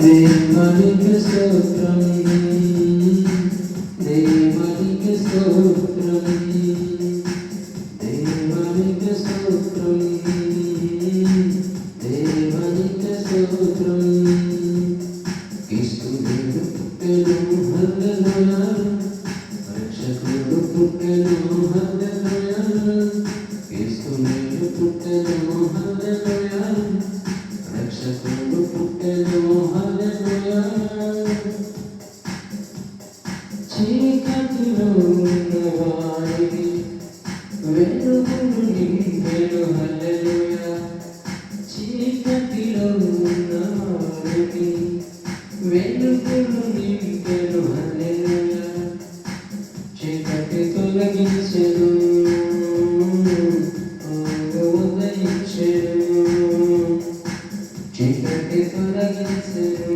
దేవునికి స్తోత్రం, దేవునికి స్తోత్రం, దేవునికి స్తోత్రం, దేవునికి స్తోత్రం. క్రీస్తుదేవుడు పుట్టెను, హల్లెలూయా, రక్షకుడు పుట్టెను, హల్లెలూయా, క్రీస్తుదేవుడు పుట్టెను, హల్లెలూయా, రక్షకుడు పుట్టెను, హల్లెలూయా. చీకటిలో ఉన్నవారికి వెలుగును నింపెను, హల్లెలూయా, చీకటిలో ఉన్నవారికి వెలుగును నింపెను, హల్లెలూయా. చీకటి తొలగించెను, ఉదయించెను, చీకటి తొలగించెను.